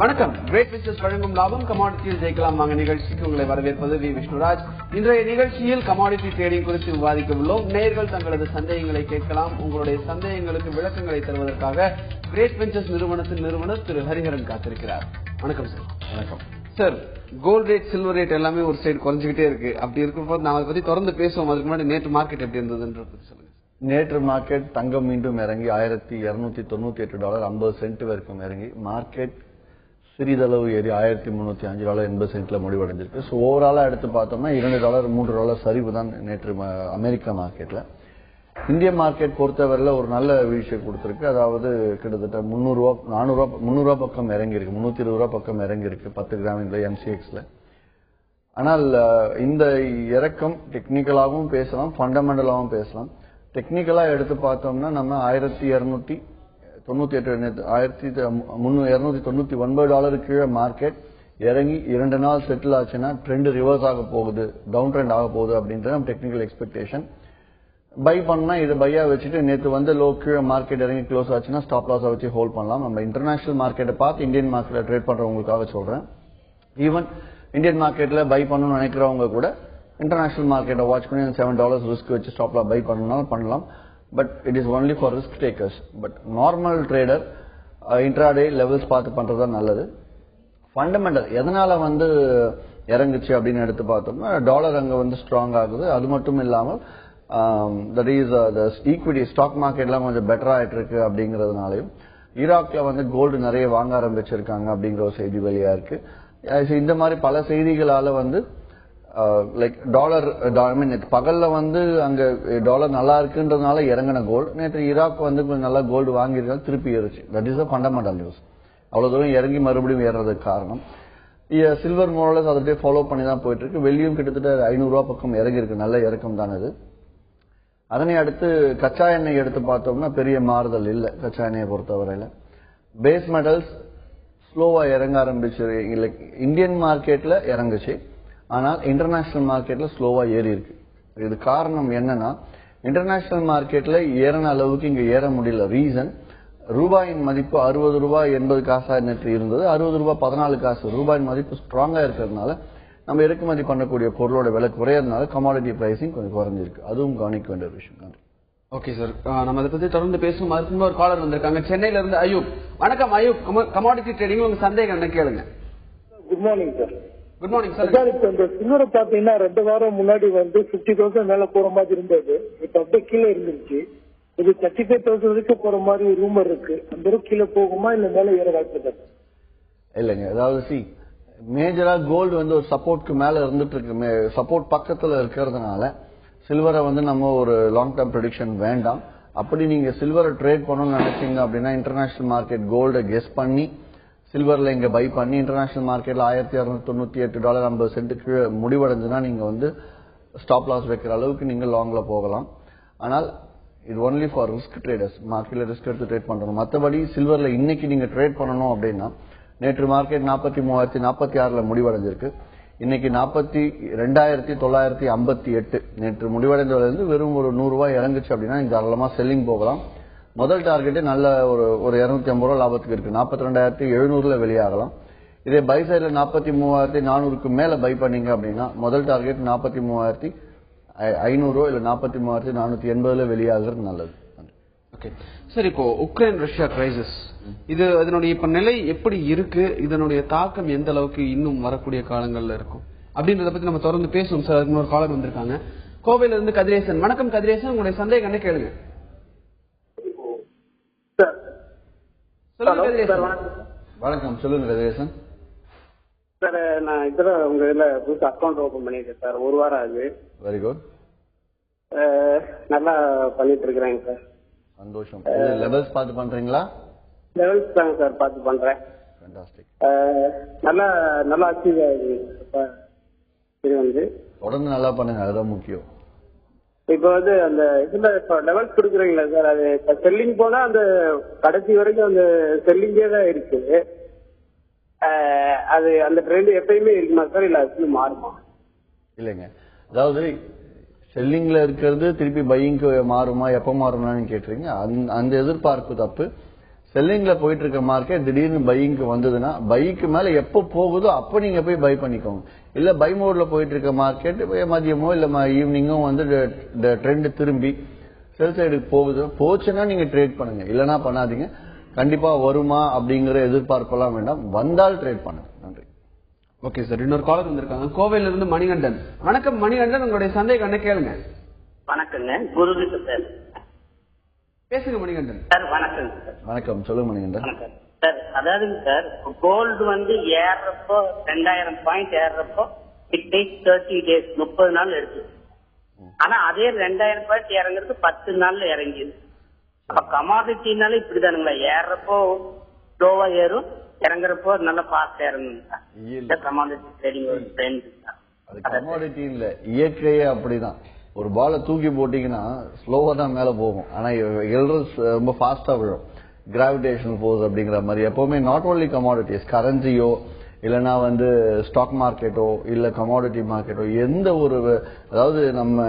வணக்கம். Great business வழங்கும் லாபம் கமாடிட்டியில் ஜெயிக்கலாம் வாங்க நிகழ்ச்சிக்கு உங்களை வரவேற்பது வி விஷ்ணுராஜ். இன்றைய நிகழ்ச்சியில் கமாடிட்டி ட்ரேடிங் குறித்து விவாதிக்க உள்ளோம். நேயர்கள் தங்களது சந்தேகங்களை கேட்கலாம். உங்களுடைய சந்தேகங்களுக்கு விளக்கங்களை தருவதற்காக கிரேட் வெஞ்சர்ஸ் நிறுவனத்தின் நிறுவனர் திரு ஹரிஹரன் காத்திருக்கிறார். வணக்கம் சார். வணக்கம் sir. Gold rate, silver rate எல்லாமே ஒரு சைடு குறைஞ்சிக்கிட்டே இருக்கு. அப்படி இருக்கும்போது நாம அதை பத்தி தொடர்ந்து பேசுவோம். அதுக்கு முன்னாடி நேற்று மார்க்கெட் எப்படி இருந்ததுன்ற பத்தி சொல்லுங்க. நேற்று மார்க்கெட் தங்கம் மீண்டும் இறங்கி $1298 வரைக்கும் இறங்கி மார்க்கெட் சிறிதளவு ஏறி $1305 முடிவடைஞ்சிருக்கு. ஸோ ஓவராலா எடுத்து பார்த்தோம்னா $2 $3 சரிவு தான் நேற்று அமெரிக்கா மார்க்கெட்ல. இந்திய மார்க்கெட் பொறுத்தவரையில ஒரு நல்ல வீழ்ச்சியை கொடுத்திருக்கு. அதாவது கிட்டத்தட்ட $300 பக்கம் இறங்கி இருக்கு, $320 பக்கம் இறங்கி இருக்கு 10 கிராமில் MCXல. ஆனால் இந்த இறக்கம் டெக்னிக்கலாகவும் பேசலாம், ஃபண்டமெண்டலாகவும் பேசலாம். டெக்னிக்கலா எடுத்து பார்த்தோம்னா நம்ம $1299 கீழே மார்க்கெட் இறங்கி 2 நாள் செட்டில் ஆச்சுன்னா ட்ரெண்ட் ரிவர்ஸ் ஆக போகுது, டவுன் ட்ரெண்ட் ஆக போகுது அப்படின்றது நம்ம டெக்னிக்கல் எக்ஸ்பெக்டேஷன். பை பண்ணா இது பையா வச்சுட்டு நேற்று வந்து லோ கீழே மார்க்கெட் இறங்கி க்ளோஸ் ஆச்சுன்னா ஸ்டாப் லாஸா வச்சு ஹோல்ட் பண்ணலாம். நம்ம இன்டர்நேஷனல் மார்க்கெட்டை பார்த்து இந்தியன் மார்க்கெட்ல ட்ரேட் பண்றவங்களுக்காக சொல்றேன். ஈவன் இந்தியன் மார்க்கெட்ல பை பண்ணணும்னு நினைக்கிறவங்க கூட இன்டர்நேஷனல் மார்க்கெட்டை வாட்ச் பண்ணி $7 ரிஸ்க் வச்சு ஸ்டாப்ல பை பண்ணணும்னாலும் பண்ணலாம். But it is only for risk takers. But normal trader intraday levels பார்த்து பண்றதா நல்லது. ஃபண்டமெண்டல் எதனால வந்து இறங்குச்சு அப்படின்னு எடுத்து பார்த்தோம்னா டாலர் அங்க வந்து ஸ்ட்ராங் ஆகுது. அது மட்டும் இல்லாமல் தட் இஸ் ஈக்விட்டி ஸ்டாக் மார்க்கெட்லாம் கொஞ்சம் பெட்டர் ஆயிட்டு இருக்கு அப்படிங்கறதுனாலையும் ஈராக்ல வந்து கோல்டு நிறைய வாங்க ஆரம்பிச்சிருக்காங்க அப்படிங்கிற ஒரு செய்தி வெளியா இருக்கு. இந்த மாதிரி பல செய்திகளால வந்து லைக் டாலர் பகல்ல வந்து அங்க டாலர் நல்லா இருக்குன்றதுனால இறங்கின கோல்டு நேற்று ஈராக் வந்து கொஞ்சம் நல்லா கோல்டு வாங்கியிருக்காங்க, திருப்பி ஏறிச்சு. That is fundamental news. அவ்வளவு தூரம் இறங்கி மறுபடியும் ஏறதுக்கு காரணம் சில்வர் மோரலஸ் அதை ஃபாலோ பண்ணி தான் போயிட்டு இருக்கு. வெள்ளியும் கிட்டத்தட்ட $500 பக்கம் இறங்கி இருக்கு, நல்ல இறக்கம் தான் இது. அதனை அடுத்து கச்சா எண்ணெய் எடுத்து பார்த்தோம்னா பெரிய மாறுதல் இல்லை கச்சா எண்ணெயை பொறுத்தவரையில. பேஸ் மெட்டல்ஸ் ஸ்லோவா இறங்க ஆரம்பிச்சு. லைக் இந்தியன் மார்க்கெட்ல இறங்குச்சு, ஆனால் இன்டர்நேஷனல் மார்க்கெட்ல ஸ்லோவா ஏறி இருக்கு. இது காரணம் என்னன்னா இன்டர்நேஷனல் மார்க்கெட்ல ஏறின அளவுக்கு இங்க ஏற முடியல. ரீசன் ரூபாயின் மதிப்பு $60.80 நேற்று இருந்தது, $60.14. ரூபாயின் மதிப்பு ஸ்ட்ராங்கா இருக்கிறதுனால நம்ம இறக்குமதி பண்ணக்கூடிய பொருளோட விலை குறையறதுனால கமாடிட்டி பிரைசிங் கொஞ்சம் குறைஞ்சிருக்கு. அதுவும் கவனிக்க வேண்டிய ஒரு விஷயம். ஓகே சார், நம்ம அதை பத்தி தொடர்ந்து பேசுவோம். அதுக்கு ஒரு காலர் வந்திருக்காங்க சென்னையில இருந்து அயூப். வணக்கம் அயூப். கமாடிட்டி ட்ரேடிங் உங்க சந்தேகம் என்ன கேளுங்க. Good morning sir. Good morning sir. இப்ப இந்த சில்வரை பாத்தீங்கன்னா 2 வாரம் முன்னாடி வந்து 50,000 மேல போற மாதிரி இருந்தது. இப்ப அப்படியே கீழே இருந்துச்சு. இது 35,000 வரைக்கும் போற மாதிரி ரூமர் இருக்கு. அந்த கீழே போகுமா இல்ல மேல ஏற வாய்ப்பு? இல்லைங்க, அதாவது மேஜரா கோல்டு வந்து ஒரு சப்போர்ட்க்கு மேல இருந்துட்டு இருக்கு, சப்போர்ட் பக்கத்துல இருக்கிறதுனால சில்வரை வந்து நம்ம ஒரு லாங் டேர்ம் ப்ரெடிக்ஷன் வேண்டாம். அப்படி நீங்க சில்வரை ட்ரேட் பண்ணணும்னு நினைச்சீங்க அப்படின்னா இன்டர்நேஷனல் மார்க்கெட் கோல்டை கெஸ் பண்ணி சில்வர்ல இங்க பை பண்ணி இன்டர்நேஷனல் மார்க்கெட்ல $1298.50 கீழே முடிவடைஞ்சுன்னா நீங்க வந்து ஸ்டாப் லாஸ் வைக்கிற அளவுக்கு நீங்க லாங்ல போகலாம். ஆனால் இது ஒன்லி ஃபார் ரிஸ்க் ட்ரேடர்ஸ். மார்க்கெட்ல ரிஸ்க் எடுத்து ட்ரேட் பண்றோம். மற்றபடி சில்வர்ல இன்னைக்கு நீங்க ட்ரேட் பண்ணணும் அப்படின்னா நேற்று மார்க்கெட் 43,046 முடிவடைஞ்சிருக்கு. இன்னைக்கு 42,958 நேற்று முடிவடைந்ததிலிருந்து வெறும் ஒரு $100 இறங்குச்சு அப்படின்னா நீங்க தாராளமா செல்லிங் போகலாம். முதல் டார்கெட் நல்ல ஒரு $250 லாபத்துக்கு இருக்கு. 42,700 வெளியாகலாம். இதே பை சைட்ல 43,400 மேல பை பண்ணீங்க அப்படின்னா முதல் டார்கெட் 43,500 இல்ல 43,480 வெளியாகிறது நல்லது. ஓகே சார், இப்போ உக்ரைன் ரஷ்யா கிரைசிஸ் இது அதனுடைய இப்ப நிலை எப்படி இருக்கு, இதனுடைய தாக்கம் எந்த அளவுக்கு இன்னும் வரக்கூடிய காலங்கள்ல இருக்கும் அப்படின்றத பத்தி நம்ம தொடர்ந்து பேசுவோம் சார். அதுக்கு ஒரு காலர் வந்திருக்காங்க கோவையில இருந்து கதிரேசன். வணக்கம் கதிரேசன், உங்களுடைய சந்தேகம் என்ன கேளுங்க. சொல்லுங்க கதிரேசன். வணக்கம், சொல்லுங்க கதிரேசன். சார் நான் இப்பதான் உங்க இதுல புதுசு அக்கௌண்ட் ஓபன் பண்ணிருக்கேன் சார். 1 வாரம் ஆகுது. Very good. நல்லா பண்ணிட்டு இருக்கிறேங்க சார். சந்தோஷம். லெவல்ஸ் பார்த்து பண்றீங்களா? லெவல்ஸ் தாங்க சார் பார்த்து பண்றேன். ஃபேண்டாஸ்டிக். நல்லா அச்சீவ் ஆகுது. இது வந்து தொடர்ந்து நல்லா பண்ணுங்க, அதுதான் முக்கியம். இப்ப வந்து அந்த இதுல இப்ப லெவல்ஸ் கொடுக்குறீங்களா சார், அது செல்லிங் போனா அந்த கடைசி வரைக்கும் அந்த செல்லிங்கே தான் இருக்கு. அது அந்த ட்ரெண்ட் எப்பயுமே இருக்குமா சார், இல்ல அது மாறுமா? இல்லைங்க, அதாவது செல்லிங்ல இருக்கிறது திருப்பி பையிங்க்கு மாறுமா, எப்ப மாறுமான்னு கேட்டுறீங்க. அந்த எதிர்பார்ப்பு தப்பு. செல்லிங்ல போயிட்டு இருக்க மார்க்கெட் திடீர்னு பையிங்க்கு வந்ததுன்னா பைக்கு மேல எப்போ போகுதோ அப்ப நீங்க போய் பை பண்ணிக்கோங்க. இல்ல பை மோட்ல போயிட்டு இருக்க மார்க்கெட் மதியமோ இல்ல ஈவினிங்கோ வந்து ட்ரெண்ட் திரும்பி செல் சைடுக்கு போச்சுன்னா நீங்க ட்ரேட் பண்ணுங்க, இல்லன்னா பண்ணாதீங்க. கண்டிப்பா வருமா அப்படிங்கிற எதிர்பார்ப்பெல்லாம் வேண்டாம், வந்தால் ட்ரேட் பண்ணுங்க. நன்றி. ஓகே சார், இன்னொரு காலர் வந்திருக்காங்க கோவையில இருந்து மணிகண்டன். வணக்கம் மணிகண்டன், உங்களுடைய சந்தேகம் என்ன கேளுங்க. வணக்கங்க, குரு சார். பேசுங்க மணிகண்டன் சார். வணக்கம் சார். வணக்கம், சொல்லுங்க மணிகண்டன். வணக்கம் சார். அதாவதுங்க சார், கோல்டு வந்து ஏறப்போ 2000 பாயிண்ட் ஏறப்போ இட் டேக்ஸ் 30 டேஸ், 30 நாள் எடுத்து. ஆனா அதே 2000 பாயிண்ட் இறங்குறது 10 நாள்ல இறங்கிது. அப்ப கமாடிட்டினால இப்படிதானுங்களா? ஏறப்போ ஸ்லோவா ஏறும், இறங்குறப்போ நல்லா ஃபாஸ்ட் இறங்குங்க. கமாடிட்டி ட்ரேடிங் ஒரு ட்ரெண்ட். அது கமாடிட்டி இல்ல, இயற்கையே அப்படிதான். ஒரு பாலை தூக்கி போட்டீங்கன்னா ஸ்லோவா தான் மேல போகும், ஆனா ரொம்ப ஃபாஸ்டா விழும். கிராவிடேஷனல் ஃபோர்ஸ் அப்படிங்கிற மாதிரி எப்பவுமே நாட் ஓன்லி கமாடிட்டிஸ், கரன்சியோ இல்லைன்னா வந்து ஸ்டாக் மார்க்கெட்டோ இல்ல கமாடிட்டி மார்க்கெட்டோ எந்த ஒரு, அதாவது நம்ம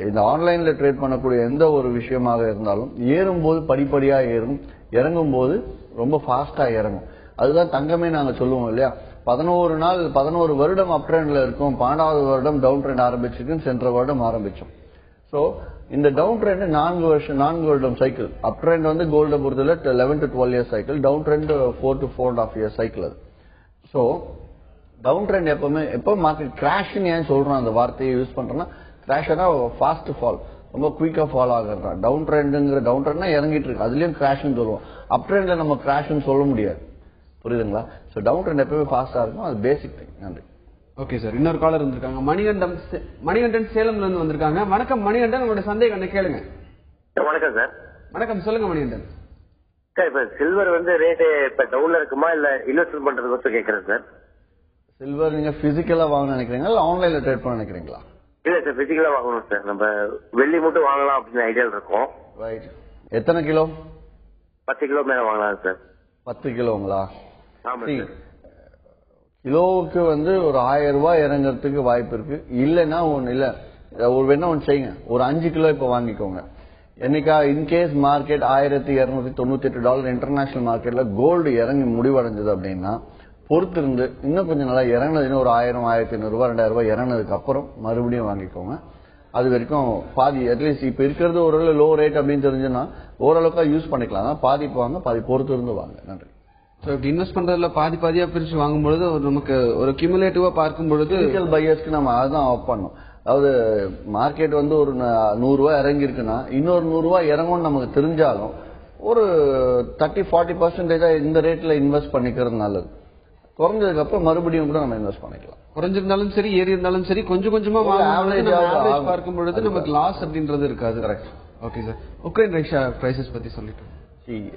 இந்த ஆன்லைன்ல ட்ரேட் பண்ணக்கூடிய எந்த ஒரு விஷயமாக இருந்தாலும் ஏறும்போது படிப்படியா ஏறும், இறங்கும் போது ரொம்ப ஃபாஸ்டா இறங்கும். அதுதான் தங்கமே நாங்க சொல்லுவோம் இல்லையா, 11 வருடம் அப் ட்ரெண்ட்ல இருக்கும், 12வது வருடம் டவுன் ட்ரெண்ட் ஆரம்பிச்சிருக்கு, சென்ற வருடம் ஆரம்பிச்சோம். சோ இந்த டவுன் ட்ரெண்ட் 4 வருடம் சைக்கிள். அப் ட்ரெண்ட் வந்து கோல்ட பொறுத்தல 11 to 12 years cycle, down trend 4 to 4.5 years cycle அது. சோ டவுன் ட்ரெண்ட் எப்போ மார்க்கெட் கிராஷ்னு ஏன் சொல்றோம் அந்த வார்த்தையை யூஸ் பண்றோம்னா, கிராஷ்னா ஃபாஸ்ட் ஃபால், ரொம்ப குயிக்கா ஃபால் ஆகுறா. டவுன் ட்ரெண்ட்னா இறங்கிட்டு இருக்கு, அதுலயும் கிராஷ்னு சொல்லுவோம். அப் ட்ரெண்ட்ல நம்ம கிராஷ்னு சொல்ல முடியாது, புரியுதுங்களா? சோ டவுன் ட்ரெண்ட் எப்பவுமே ஃபாஸ்டா இருக்கும், அது பேசிக் திங். நன்றி. ஓகே சார், இன்னொரு காலர் வந்திருக்காங்க மணிகண்டன் சேலம்ல இருந்து வந்திருக்காங்க. வணக்கம் மணிகண்டன், உங்களுடைய சந்தேகம் என்ன கேளுங்க. வணக்கம் சார். வணக்கம், சொல்லுங்க மணிகண்டன். சார், இப்ப சில்வர் வந்து ரேட்டு இப்ப டவுன்ல இருக்குமா இல்ல இன்வெஸ்ட்மெண்ட் பண்றது கேக்குறேன் சார். சில்வர் நீங்க பிசிக்கலா வாங்க நினைக்கிறீங்களா இல்ல ஆன்லைன்ல ட்ரேட் பண்ண நினைக்கிறீங்களா? இல்ல சார், பிசிக்கலா வாங்கணும் சார். நம்ம வெள்ளி மட்டும் வாங்கலாம் அப்படின்னு ஐடியா இருக்கும். ரைட். எத்தனை கிலோ? 10 கிலோ மேல வாங்கலாம் சார். 10 கிலோங்களா? ஆமா சார். கிலோவுக்கு வந்து ஒரு 1000 ரூபாய் இறங்குறதுக்கு வாய்ப்பு இருக்கு. இல்லைன்னா ஒண்ணு செய்யுங்க, ஒரு 5 கிலோ இப்ப வாங்கிக்கோங்க. என்னைக்கா இன்கேஸ் மார்க்கெட் $1298 இன்டர்நேஷனல் மார்க்கெட்ல கோல்டு இறங்கி முடிவடைஞ்சது அப்படின்னா பொறுத்து இருந்து இன்னும் கொஞ்சம் நல்லா இறங்கினதுன்னு ஒரு 1000, 1500 ரூபாய், 2000 ரூபாய் இறங்கினதுக்கு அப்புறம் மறுபடியும் வாங்கிக்கோங்க. அது வரைக்கும் பாதி, அட்லீஸ்ட் இப்ப இருக்கிறது ஓரளவு லோ ரேட் அப்படின்னு தெரிஞ்சுன்னா ஓரளவுக்கு யூஸ் பண்ணிக்கலாம். பாதி வாங்க, பாதி பொறுத்து இருந்து வாங்க. நன்றி. இன்வெஸ்ட் பண்றதுல பாதியா பிரிச்சு வாங்கும்பொழுது நமக்கு ஒரு கியூமுலேட்டிவா பார்க்கும் பொழுது பையர்ஸ்க்கு நம்ம அதான் ஆஃப் பண்ணணும். அதாவது மார்க்கெட் வந்து ஒரு 100 ரூபாய் இறங்கி இருக்குன்னா இன்னொரு 100 ரூபாய் இறங்கும்னு நமக்கு தெரிஞ்சாலும் ஒரு 30-40% இந்த ரேட்ல இன்வெஸ்ட் பண்ணிக்கிறது நல்லது. குறைஞ்சதுக்கு அப்புறம் மறுபடியும் கூட நம்ம இன்வெஸ்ட் பண்ணிக்கலாம். குறைஞ்சிருந்தாலும் சரி, ஏறி இருந்தாலும் சரி, கொஞ்சம் கொஞ்சமா பார்க்கும் பொழுது நமக்கு லாஸ் அப்படின்றது இருக்காது. Correct. Okay sir, Ukraine Russia crisis பத்தி சொல்லிட்டு,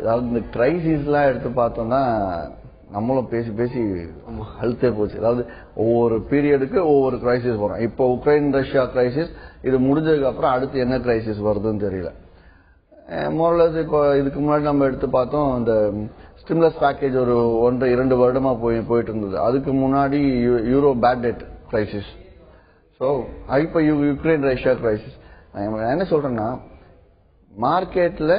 அதாவது இந்த கிரைசிஸ் எல்லாம் எடுத்து பார்த்தோம்னா நம்மளும் பேசி அழுத்தே போச்சு. அதாவது ஒவ்வொரு பீரியடுக்கு ஒவ்வொரு கிரைசிஸ் வரும். இப்போ உக்ரைன் ரஷ்யா கிரைசிஸ், இது முடிஞ்சதுக்கு அப்புறம் அடுத்து என்ன கிரைசிஸ் வருதுன்னு தெரியல. மோரலஸ் இப்போ இதுக்கு முன்னாடி நம்ம எடுத்து பார்த்தோம், இந்த ஸ்டிமுலஸ் பேக்கேஜ் ஒரு 1-2 வருடமா போயிட்டு இருந்தது. அதுக்கு முன்னாடி euro bad debt crisis. So இப்போ யுக்ரைன் ரஷ்யா கிரைசிஸ். நான் என்ன சொல்றேன்னா, மார்க்கெட்ல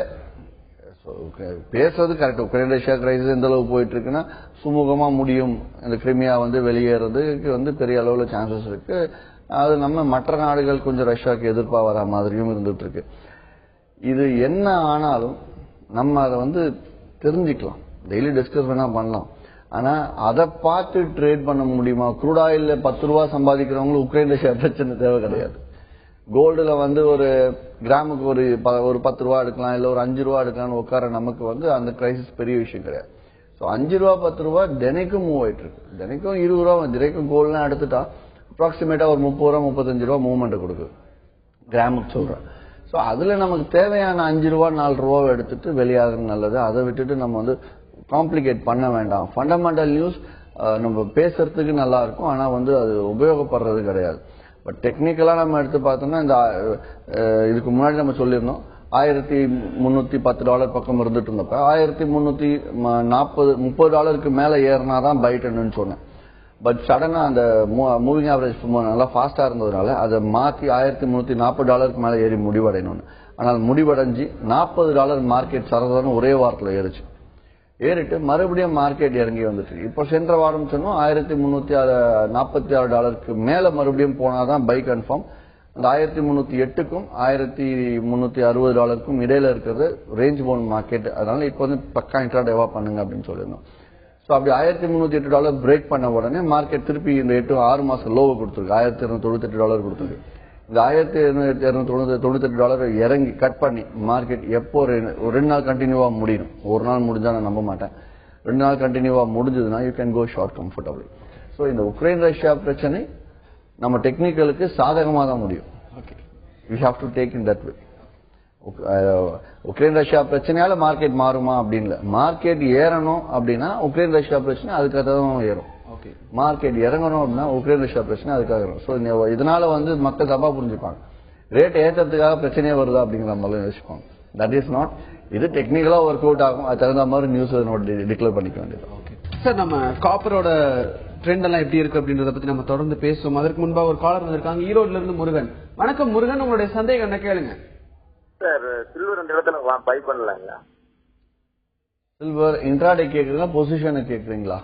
பேசுறது கரெக்ட். உக்ரைன் ரஷ்யா கிரைசிஸ் எந்த அளவுக்கு போயிட்டு இருக்குன்னா சுமூகமா முடியும், இந்த கிரிமியா வந்து வெளியேறதுக்கு வந்து பெரிய அளவுல சான்சஸ் இருக்கு. அது நம்ம மற்ற நாடுகள் கொஞ்சம் ரஷ்யாவுக்கு எதிர்ப்பா வர மாதிரியும் இருந்துட்டு இருக்கு. இது என்ன ஆனாலும் நம்ம அதை வந்து தெரிஞ்சுக்கலாம், டெய்லி டிஸ்கஸ் வேணா பண்ணலாம். ஆனா அதை பார்த்து ட்ரேட் பண்ண முடியுமா? க்ரூட் ஆயில்ல 10 ரூபாய் சம்பாதிக்கிறவங்களுக்கு உக்ரைன் ரஷ்யா பிரச்சனை தேவை கிடையாது. கோல்டுல வந்து ஒரு கிராமுக்கு ஒரு 10 ரூபா எடுக்கலாம், இல்ல ஒரு 5 ரூபா எடுக்கலாம்னு உட்கார நமக்கு வந்து அந்த கிரைசிஸ் பெரிய விஷயம் கிடையாது. ஸோ 5 ரூபா 10 ரூபா தினைக்கும் மூவ் ஆயிட்டு இருக்கு. தினைக்கும் 20 ரூபா தினைக்கும் கோல்ட்லாம் எடுத்துட்டா அப்ராக்சிமேட்டா ஒரு 30 ரூபா 35 ரூபா மூவ்மெண்ட் கொடுக்குது கிராமுக்கு சொல்றேன். ஸோ அதுல நமக்கு தேவையான 5 ரூபா 4 ரூபாவை எடுத்துட்டு வெளியாகிறது நல்லது. அதை விட்டுட்டு நம்ம வந்து காம்ப்ளிகேட் பண்ண வேண்டாம். ஃபண்டமெண்டல் நியூஸ் நம்ம பேசுறதுக்கு நல்லா இருக்கும், ஆனா வந்து அது உபயோகப்படுறது கிடையாது. பட் டெக்னிக்கலா நம்ம எடுத்து பார்த்தோம்னா, இந்த இதுக்கு முன்னாடி நம்ம சொல்லியிருந்தோம் $1310 பக்கம் இருந்துட்டு இருந்தப்ப $1330 மேல ஏறினாதான் பைட்டன்னு சொன்னேன். பட் சடனா அந்த மூவிங் ஆவரேஜ் நல்லா ஃபாஸ்டா இருந்ததுனால அதை மாத்தி $1340 மேல ஏறி முடிவடையணும்னு. ஆனால் முடிவடைஞ்சு $40 மார்க்கெட் சரசரன்னு ஒரே வாரத்தில் ஏறிட்டு மறுபடியும் மார்க்கெட் இறங்கி வந்துட்டு இப்போ சென்ற வாரம் சொன்னோம் $1346 மேல மறுபடியும் போனாதான் பை கன்ஃபார்ம். அந்த 1308க்கும் $1360 இடையில இருக்கிறது ரேஞ்ச் பவுண்ட் மார்க்கெட். அதனால இப்போ வந்து பக்கா இன்ட்ராடேவா பண்ணுங்க அப்படின்னு சொல்லியிருந்தோம். ஸோ அப்படி $1308 பிரேக் பண்ண உடனே மார்க்கெட் திருப்பி இந்த 6 மாசம் லோவை கொடுத்துருக்கு, $1298 கொடுத்துருக்கு. இந்த $1298 இறங்கி கட் பண்ணி மார்க்கெட் எப்போ ஒரு 2 நாள் கண்டினியூவா முடியும். ஒரு நாள் முடிஞ்சா நான் நம்ப மாட்டேன். 2 நாள் கண்டினியூவா முடிஞ்சதுன்னா you can go short comfortable. So இந்த உக்ரைன் ரஷ்யா பிரச்சனை நம்ம டெக்னிக்கலுக்கு சாதகமாக தான் முடியும். You have to take in that way. Ukraine Russia பிரச்சனையால மார்க்கெட் மாறுமா அப்படின்னு மார்க்கெட் ஏறணும் அப்படின்னா உக்ரைன் ரஷ்யா பிரச்சனை அதுக்காக தான் ஏறும். மார்க்கெட் இறங்கணும் அப்படின்னா உக்ரைன் ரஷ்யா பிரச்சனை அதுக்காக இருக்கும். ஸோ இதனால வந்து மக்கள் தப்பா புரிஞ்சுப்பாங்க, ரேட் ஏற்றத்துக்காக பிரச்சனையே வருதா அப்படிங்கிற மாதிரி யோசிப்பாங்க. That is not. இது டெக்னிக்கலா ஒர்க் அவுட் ஆகும். அது தகுந்த மாதிரி நியூஸ் டிக்ளேர் பண்ணிக்க வேண்டியது. சார், நம்ம காப்பரோட ட்ரெண்ட் எல்லாம் எப்படி இருக்கு அப்படின்றத பத்தி நம்ம தொடர்ந்து பேசுவோம். அதற்கு முன்பா ஒரு காலர் வந்திருக்காங்க ஈரோட்ல இருந்து முருகன். வணக்கம் முருகன், உங்களுடைய சந்தேகம் என்ன கேளுங்க. சார், சில்வர் இந்த இடத்துல பை பண்ணலாங்களா? சில்வர் இன்ட்ராடே கேக்குறீங்களா பொசிஷனை கேக்குறீங்களா?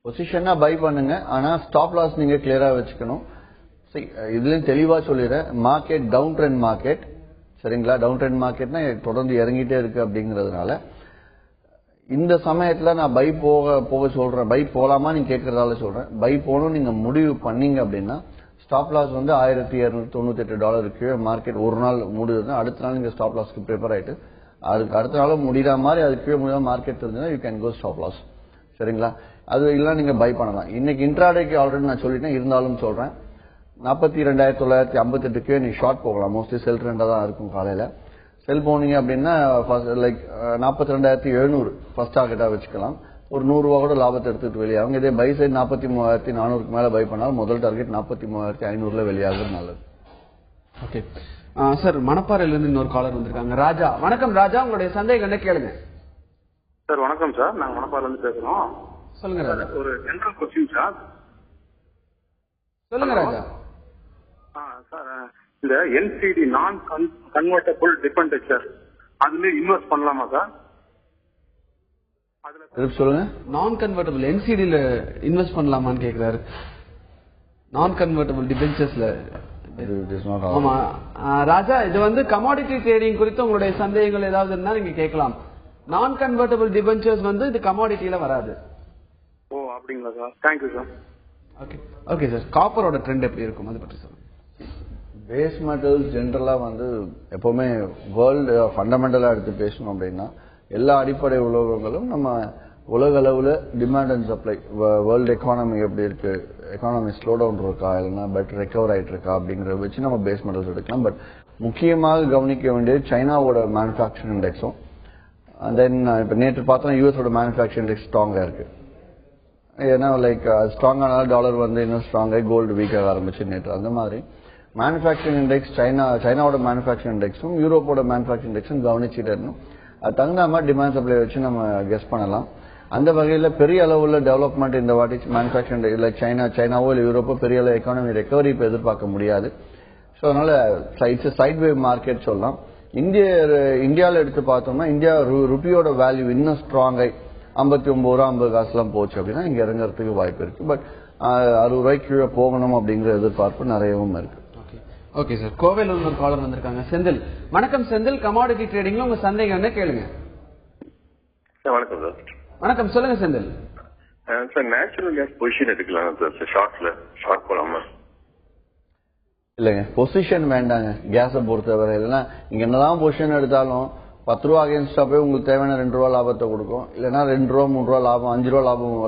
பொசிஷனா பை பண்ணுங்க, ஆனா ஸ்டாப் லாஸ் நீங்க கிளியரா வச்சுக்கணும். இதுலயும் தெளிவா சொல்லிடுறேன், மார்க்கெட் டவுன் ட்ரெண்ட் மார்க்கெட். சரிங்களா? டவுன் ட்ரெண்ட் மார்க்கெட்னா தொடர்ந்து இறங்கிட்டே இருக்கு அப்படிங்கறதுனால இந்த சமயத்துல நான் பை போக சொல்றேன். பை போலாமா நீங்க கேட்கறதால சொல்றேன். பை போகணும் நீங்க முடிவு பண்ணீங்க அப்படின்னா ஸ்டாப் லாஸ் வந்து $1298 மார்க்கெட் ஒரு நாள் முடியுதுன்னா அடுத்த நாள் நீங்க ஸ்டாப் லாஸ்க்கு ப்ரிப்பேர் ஆயிட்டு அதுக்கு அடுத்த நாளும் முடிகிற மாதிரி அதுக்கு கீழே முடியாத மார்க்கெட் இருந்ததுன்னா you can go stop loss. சரிங்களா? அது இல்லை நீங்க பை பண்ணலாம். இன்னைக்கு இன்ட்ராடேக்கு ஆல்ரெடி நான் சொல்லிட்டேன், இருந்தாலும் சொல்றேன். 42,958 நீ ஷார்ட் போகலாம். மோஸ்ட்லி செல் ட்ரெண்டா தான் இருக்கும். காலையில செல் போனீங்க அப்படின்னா லைக் 42,700 ஃபர்ஸ்ட் டார்கெட்டா வச்சுக்கலாம். ஒரு $100 கூட லாபத்தை எடுத்துட்டு வெளியாகும். இதே பை சைடு 43,400 மேல பை பண்ணாலும் முதல் டார்கெட் 43,500 வெளியாகும். நல்லது. ஓகே சார், மணப்பாறையில இருந்து இன்னொரு காலர் வந்திருக்காங்க. ராஜா. வணக்கம் ராஜா, உங்களுடைய சந்தேகம் என்ன கேளுங்க. சார் வணக்கம் சார், நாங்க மணப்பாறையில இருந்து பேசுறோம். சொல்லுங்க ராஜா. ஒரு ஜெனரல் கொஸ்டின் சார். சொல்லுங்க ராஜா. சார், இந்த என்சிடி நான் கன்வெர்ட்டபிள் டிபெண்டச்சர் அதுல இன்வெஸ்ட் பண்ணலாமா சார்? சொல்லுங்க. நான் கன்வெர்ட்டபிள் என்சிடில இன்வெஸ்ட் பண்ணலாமான்னு கேக்குறாரு. நான் கன்வெர்ட்டபிள் டிபென்ச்சர்ஸ்ல. ஆமா ராஜா, இது வந்து கமாடிட்டி ட்ரேடிங் குறித்து உங்களுடைய சந்தேகங்கள் ஏதாவது இருந்தா நீங்க கேட்கலாம். நான் கன்வெர்ட்டபிள் டிபென்ச்சர்ஸ் வந்து இது கமாடிட்டியில வராது. ஓ அப்படிங்களா sir? Thank you sir. Okay sir, காப்பரோட ட்ரெண்ட் எப்படி இருக்கும் அதை பற்றி சொல்லுங்க. பேஸ் மெட்டல்ஸ் ஜென்ரலா வந்து எப்பவுமே வேர்ல்டு ஃபண்டமெண்டலா எடுத்து பேசணும் அப்படின்னா எல்லா அடிப்படை உலோகங்களும் நம்ம உலக அளவுல demand and supply, world economy எப்படி இருக்கு, எக்கானமி ஸ்லோ டவுன் இருக்கா இல்லைன்னா பெட்டர் ரெக்கவர் ஆயிட்டு இருக்கா அப்படிங்கறத வச்சு நம்ம பேஸ் மெட்டல்ஸ் எடுக்கலாம். பட் முக்கியமாக கவனிக்க வேண்டியது சைனாவோட மேனுஃபேக்சரிங் இண்டெக்ஸும் தென் இப்ப நேற்று பார்த்தோம் யூஎஸோட மேனுஃபேக்சரிங் இண்டெக்ஸ் ஸ்ட்ராங்கா இருக்கு. ஏன்னா லைக் ஸ்ட்ராங் ஆனாலும் டாலர் வந்து இன்னும் ஸ்ட்ராங்காக கோல்டு வீக்காக ஆரம்பிச்சு நேற்று. அந்த மாதிரி மேனுஃபேக்சரிங் இண்டெக்ஸ் சைனாவோட மேனுஃபேக்சரிங் இண்டெக்ஸும் யூரோப்போட மேனுஃபேக்சரிங் இண்டெக்ஸும் கவனிச்சுட்டு இருக்கணும். அது தகுந்த மாதிரி டிமாண்ட் சப்ளை வச்சு நம்ம கெஸ் பண்ணலாம். அந்த வகையில் பெரிய அளவுல டெவலப்மெண்ட் இந்த வாட்டி மேனுஃபேக்சரிங் இல்லை சைனாவோ இல்லை யூரோப்போ பெரிய அளவு எக்கானமி ரெக்கவரி இப்போ எதிர்பார்க்க முடியாது. ஸோ அதனால இட்ஸ் சைட் வேவ் மார்க்கெட் சொல்லலாம். இந்தியாவில் எடுத்து பார்த்தோம்னா இந்தியா ருபியோட வேல்யூ இன்னும் ஸ்ட்ராங்காய் 59 ரூபா 50 காசுலாம் போச்சு அப்படின்னா இங்க இறங்குறதுக்கு வாய்ப்பு இருக்கு. பட் 60 ரூபாய்க்கு கீழே போகணும் அப்படிங்கிற எதிர்பார்ப்பு நிறையவும் இருக்கு. ஓகே சார், கோவையில் ஒரு காலர் வந்திருக்காங்க. செந்தில். வணக்கம் செந்தில், கமாடிட்டி ட்ரேடிங்ல உங்க சந்தேகம் என்ன கேளுங்க. வணக்கம் சார். வணக்கம், சொல்லுங்க Senthil. Sir, natural gas position எடுக்கலாம் சார் ஷார்ட் போலாமா? இல்லைங்க, பொசிஷன் வேண்டாங்க கேஸை பொறுத்தவரை. இல்லைன்னா நீங்க என்னதான் பொசிஷன் எடுத்தாலும் 10 ரூபா அகேன்ஸ்டா போய் உங்களுக்கு தேவையான 2 ரூபா லாபத்தை கொடுக்கும். இல்லைன்னா 2 ரூபா 3 ரூபா லாபம் 5 ரூபா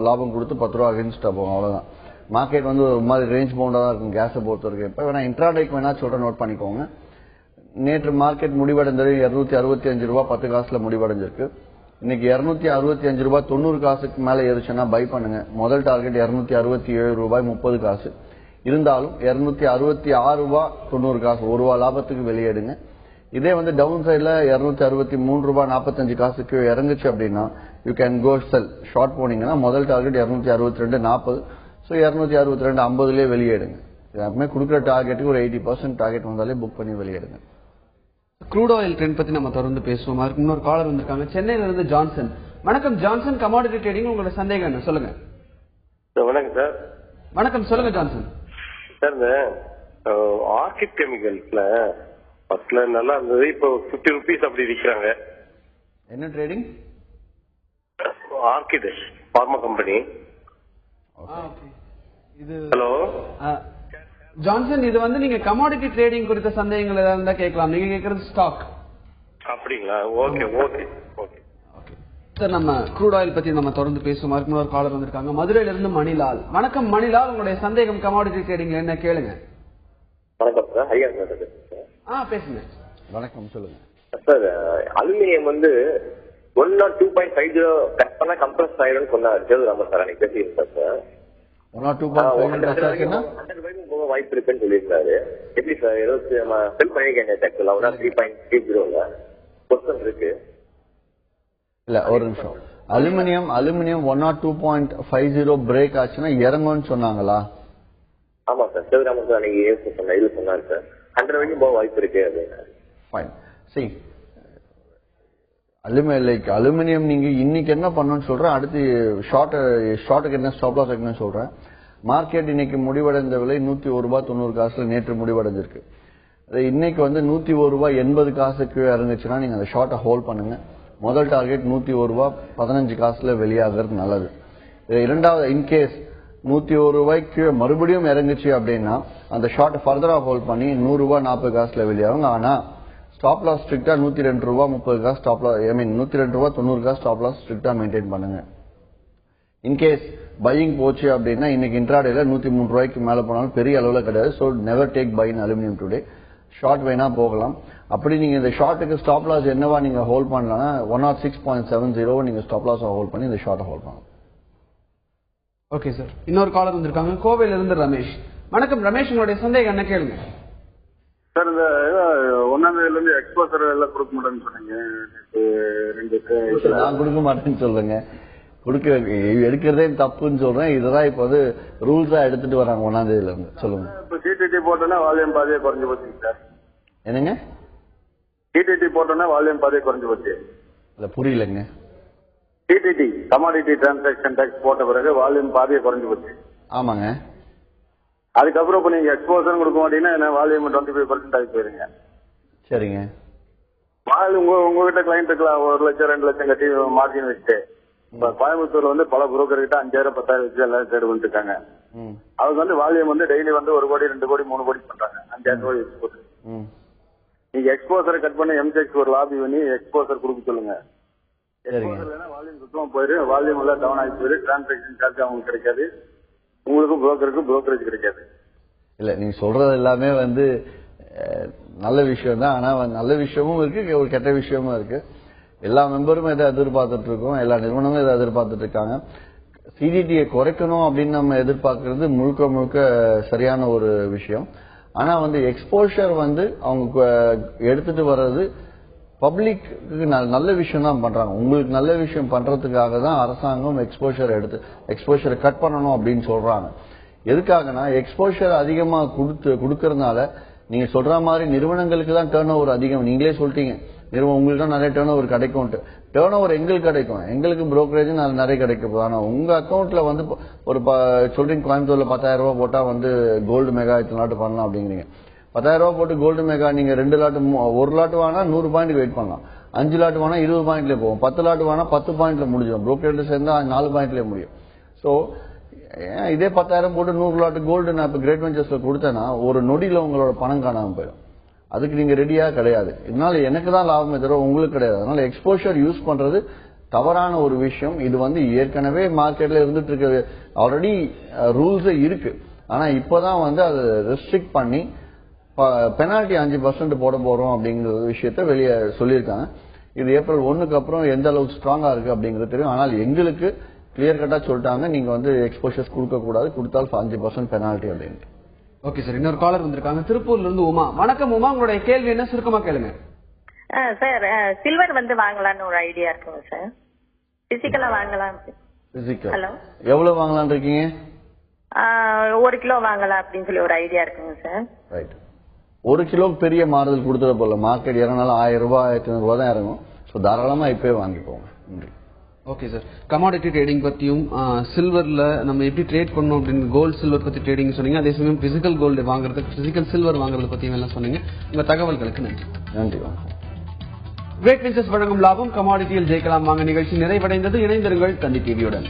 லாபம் கொடுத்து 10 ரூபா அகேன்ஸ்டா போகும். அவ்வளவுதான். மார்க்கெட் வந்து ஒரு மாதிரி ரேஞ்ச் பவுண்டா தான் இருக்கும் கேஸை பொறுத்த வரைக்கும். இப்ப வேணா இன்ட்ராடேக்கு வேணா சொல்றேன், நோட் பண்ணிக்கோங்க. நேற்று மார்க்கெட் முடிவடைந்தது 265 ரூபாய் 10 காசுல முடிவடைஞ்சிருக்கு. இன்னைக்கு 265 ரூபாய் 90 காசுக்கு மேல ஏறிச்சுன்னா பை பண்ணுங்க. முதல் டார்கெட் 267 ரூபாய் 30 காசு இருந்தாலும் 266 ரூபாய் 90 காசு ஒரு ரூபா லாபத்துக்கு வெளியேடுங்க. இதே வந்து டவுன் சைட்ல 263 ரூபாய் 45 காசுக்கு இறங்குச்சு அப்படின்னா you can go sell. Short போனீங்கன்னா முதல் டார்கெட் 262.40. ஸோ 262.50 வெளியேடுங்க. எப்பவுமே கொடுக்குற டார்கெட்டுக்கு ஒரு 80% டார்கெட் வந்தாலே புக் பண்ணி வெளியேடுங்க. க்ரூட் ஆயில் ட்ரெண்ட் பத்தி நம்ம தொடர்ந்து பேசுவோம். அதுக்கு இன்னொரு காலர் வந்திருக்காங்க சென்னையில இருந்து ஜான்சன். வணக்கம் ஜான்சன், கமாடிட்டி ட்ரேடிங் உங்களோட சந்தேகம் என்ன சொல்லுங்க. வணக்கம் சார். வணக்கம், சொல்லுங்க ஜான்சன். சார் இந்த ஆர்கிட் கெமிக்கல்ஸ்ல ஃபர்ஸ்ட்ல நல்லா இருந்தது, இப்போ 50 rupees அப்படி விற்கிறாங்க. என்ன ட்ரேடிங்? Orchid pharma company. இது ஹலோ ஜான்சன், இது வந்து நீங்க கமாடிட்டி ட்ரேடிங் குறித்த சந்தேகங்கள் ஏதாவது இருந்தா கேட்கலாம். நீங்க கேட்கறது ஸ்டாக். அப்படிங்களா? ஓகே ஓகே ஓகே சார், நம்ம க்ரூட் ஆயில் பத்தி நம்ம தொடர்ந்து பேசுவோம். அதுக்கு ஒரு காலர் வந்திருக்காங்க மதுரையில இருந்து மணிலால். வணக்கம் மணிலால், உங்களுடைய சந்தேகம் கமாடிட்டி ட்ரேடிங்ல என்ன கேளுங்க. வணக்கம் சார். ஐயா சார் பேசுங்க. வணக்கம், சொல்லுங்க சார். அலுமினியம் வந்து 102.50 கட் பண்ணா கம்ப்ரஸ் ஆயிடும் சொன்னார் சேதுராமன் சார் அன்னைக்கு பேசியிருந்தார் சார். 102.5 போக வாய்ப்பு இருக்குன்னு சொல்லியிருக்காரு. எப்படி சார்? செல் பண்ணிருக்கேன் ஆக்சுவலா 3.30% இருக்கு. இல்ல, ஒரு நிமிஷம். அலுமினியம் 102.50 பிரேக் ஆச்சுன்னா இறங்கும்னு சொன்னாங்களா? ஆமா சார், சேதுராமன் சார் அன்னைக்கு சொன்னாரு சார் 100 வரைக்கும் போக வாய்ப்பு இருக்கு அப்படின்னு. ஃபைன். சரி, அலுமினியம் நீங்க இன்னைக்கு என்ன பண்ணணும்னு சொல்றேன். அடுத்து ஷார்ட்டுக்கு என்ன ஸ்டாப் லாஸ் வைக்கணும்னு சொல்றேன். மார்க்கெட் இன்னைக்கு முடிவடைந்த விலை $101.90 நேற்று முடிவடைஞ்சிருக்கு. இன்னைக்கு வந்து $101.80 இறங்குச்சுன்னா நீங்க அந்த ஷார்ட்டை ஹோல்ட் பண்ணுங்க. முதல் டார்கெட் $101.15 வெளியாகிறது நல்லது. இரண்டாவது, இன்கேஸ் $101 மறுபடியும் இறங்குச்சு அப்படின்னா அந்த ஷார்ட் ஃபர்தரா ஹோல்ட் பண்ணி $100.40 வெளியாகும். ஆனா ஸ்டாப் லாஸ் ஸ்ட்ரிக்டா $102.30 ஸ்டாப் லாஸ், $102.90 ஸ்டாப் லாஸ் ஸ்ட்ரிக்டா மெயின்டைன் பண்ணுங்க. இன்கேஸ் பையிங் போச்சு அப்படின்னா இன்னைக்கு இன்ட்ராடேல $103 மேல போனாலும் பெரிய அளவுல கிடையாது. So never take buy in aluminium today. Short வேணா போகலாம். அப்படி நீங்க இந்த ஷார்ட்டுக்கு ஸ்டாப் லாஸ் என்னவா நீங்க ஹோல்ட் பண்ணலாம்னா 106.70 நீங்க ஸ்டாப் லாஸ் ஹோல்ட் பண்ணி இந்த ஷார்ட்டை ஹோல்ட் பண்ணலாம். ஓகே சார், இன்னொரு காலர் வந்திருக்காங்க கோவையில இருந்து ரமேஷ். வணக்கம் ரமேஷ், உங்களுடைய சந்தேகம் என்ன கேளுங்க. சார், இந்த 1ஆம் தேதியில இருந்து எக்ஸ்போசர் எல்லாம் கொடுக்க மாட்டேன்னு சொன்னீங்க. நான் கொடுக்க மாட்டேன்னு சொல்றேங்க. எடுக்கிறதே தப்புன்னு சொல்றேன். இதுதான் இப்ப வந்து ரூல்ஸா எடுத்துட்டு வராங்க 1ஆம் தேதியில இருந்து. சொல்லுங்க. இப்ப டிடிடி போட்டோன்னா வால்யூம் பாதியே குறைஞ்சு போச்சுங்க சார். என்னங்க? டிடிடி போட்டோன்னா வால்யூம் பாதியே குறைஞ்சு போச்சு. இல்ல, புரியலங்க. டிடிடி கமாடிட்டி டிரான்சாக்சன் டாக்ஸ் போட்ட பிறகு வால்யூம் பாதியே குறைஞ்சு போச்சு. ஆமாங்க. அதுக்கப்புறம் இப்ப நீங்க எக்ஸ்போசர் கொடுக்க மாட்டீங்கன்னா வால்யூம் 25% ஆகி போயிருங்க. சரிங்க. உங்ககிட்ட கிளைண்ட்டுக்கு 1 லட்சம் 2 லட்சம் கட்டி மார்ஜின் வச்சுட்டு இப்ப கோயம்புத்தூர்ல வந்து பல புரோக்கர் கிட்ட 5000 10,000 வச்சு எல்லாரும் ட்ரேட் பண்ணிட்டு இருக்காங்க. அவங்க வந்து வால்யூம் வந்து டெய்லி வந்து 1 கோடி 2 கோடி 3 கோடி பண்றாங்க. 5000 கோடி வச்சு போட்டு நீங்க எக்ஸ்போசரை கட் பண்ணி எம்டெக்ஸ் ஒரு லாபி பண்ணி எக்ஸ்போசர் கொடுக்க சொல்லுங்க. எக்ஸ்போசர் வால்யூம் சுத்தமா போயிரு, வால்யூம் எல்லாம் டவுன் ஆகி போயிரு, டிரான்சாக்சன் சார்ஜ் அவங்களுக்கு கிடைக்காது, உங்களுக்கும் புரோக்கருக்கும் புரோக்கரேஜ் கிடைக்காது. இல்ல, நீங்க சொல்றது எல்லாமே வந்து நல்ல விஷயம் தான். ஆனா நல்ல விஷயமும் இருக்கு, ஒரு கெட்ட விஷயமும் இருக்கு. எல்லா மெம்பரும் இதை எதிர்பார்த்துட்டு இருக்கோம், எல்லா நிறுவனமும் இதை எதிர்பார்த்துட்டு இருக்காங்க. சிடிடியை குறைக்கணும் அப்படின்னு நம்ம எதிர்பார்க்கறது முழுக்க முழுக்க சரியான ஒரு விஷயம். ஆனா வந்து எக்ஸ்போஷர் வந்து அவங்க எடுத்துட்டு வர்றது பப்ளிக்கு நல்ல விஷயம் தான் பண்றாங்க. உங்களுக்கு நல்ல விஷயம் பண்றதுக்காக தான் அரசாங்கம் எக்ஸ்போஷரை கட் பண்ணணும் அப்படின்னு சொல்றாங்க. எதுக்காகனா எக்ஸ்போஷர் அதிகமா கொடுக்கறதுனால நீங்க சொல்ற மாதிரி நிறுவனங்களுக்கு தான் டேர்ன் ஓவர் அதிகம். நீங்களே சொல்லிட்டீங்க, உங்களுக்கு தான் நிறைய டேர்ன் ஓவர் கிடைக்கும். டேர்ன் ஓவர் எங்களுக்கு கிடைக்கும், எங்களுக்கு புரோக்கரேஜ் நிறைய கிடைக்கும். ஆனா உங்க அக்கௌண்ட்ல வந்து ஒரு சொல்றீங்க கோயம்புத்தூர்ல 10,000 ரூபாய் போட்டா வந்து கோல்டு மெகா இத்தனை லாட்டு பண்ணலாம் அப்படிங்கிறீங்க. 10,000 ரூபாய் போட்டு கோல்டு மெகா நீங்க 2 லாட்டு 1 லாட்டு வாங்கினா 100 பாயிண்ட் வெயிட் பண்ணலாம். 5 லாட்டு வாங்கினா 20 பாயிண்ட்ல போகும். 10 லாட்டு வாங்கினா 10 பாயிண்ட்ல முடிஞ்சிடும். புரோக்கரேஜ் சேர்ந்தா 4 பாயிண்ட்லயே முடியும். சோ இதே 10,000 போட்டு 100 லாட்டு கோல்டு நான் இப்ப கிரேட் வெஞ்சர்ஸ்ல கொடுத்தேன்னா ஒரு நொடியில உங்களோட பணம் காணாம போயிடும். அதுக்கு நீங்க ரெடியா கிடையாது. இதனால எனக்கு தான் லாபமே தவிர உங்களுக்கு கிடையாது. அதனால எக்ஸ்போஷர் யூஸ் பண்றது தவறான ஒரு விஷயம். இது வந்து ஏற்கனவே மார்க்கெட்ல இருந்துட்டு இருக்க ஆல்ரெடி ரூல்ஸ் இருக்கு. ஆனா இப்பதான் வந்து அதை ரெஸ்ட்ரிக்ட் பண்ணி பெனால்டி 5% போட போறோம் அப்படிங்கிற விஷயத்த வெளியே சொல்லியிருக்காங்க. இது ஏப்ரல் 1க்கு அப்புறம் எந்த அளவுக்கு ஸ்ட்ராங்கா இருக்கு அப்படிங்கிறது தெரியும். ஆனால் எங்களுக்கு கிளியர் கட்டா சொல்லிட்டாங்க, நீங்க வந்து எக்ஸ்போஷர்ஸ் கொடுக்க கூடாது, கொடுத்தால் 5% பெனால்டி அப்படின்னு. ஓகே சார், இன்னொரு காலர் வந்திருக்காங்க திருப்பூர்ல இருந்து உமா. வணக்கம் உமா, உங்களுடைய கேள்வி என்ன சுருக்கமா கேளுங்க. சார், சில்வர் வந்து வாங்கலாம்னு ஒரு ஐடியா இருக்குங்க சார். பிசிக்கலா வாங்கலாம். ஹலோ, எவ்வளவு வாங்கலாம்னு இருக்கீங்க? 1 கிலோ வாங்கலாம் அப்படின்னு சொல்லி ஒரு ஐடியா இருக்குங்க சார். ரைட். 1 கிலோக்கு பெரிய மாறுதல் கொடுத்துட போல. மார்க்கெட் இறங்கினாலும் 1000 ரூபாய் 1500 ரூபாய் தான் இறங்கும். ஸோ தாராளமா இப்பவே வாங்கிப்போம். நன்றி. ஓகே சார், கமாடிட்டி ட்ரேடிங் பத்தியும் சில்வர்ல நம்ம எப்படி ட்ரேட் பண்ணணும் அப்படின்னு கோல்டு சில்வர் பத்தி ட்ரேடிங் சொன்னீங்க. அதே சமயம் பிசிக்கல் கோல்டு வாங்குறது, பிசிக்கல் சில்வர் வாங்குறது பத்தியும் எல்லாம் சொன்னீங்க. உங்க தகவல்களுக்கு நன்றி. நன்றி. கிரேட் வின்சஸ் வழங்கும் லாபம் கமாடிட்டியில் ஜெயிக்கலாம் வாங்க நிகழ்ச்சி நிறைவடைந்தது. இணைந்திருங்கள் தந்தி டிவியுடன்.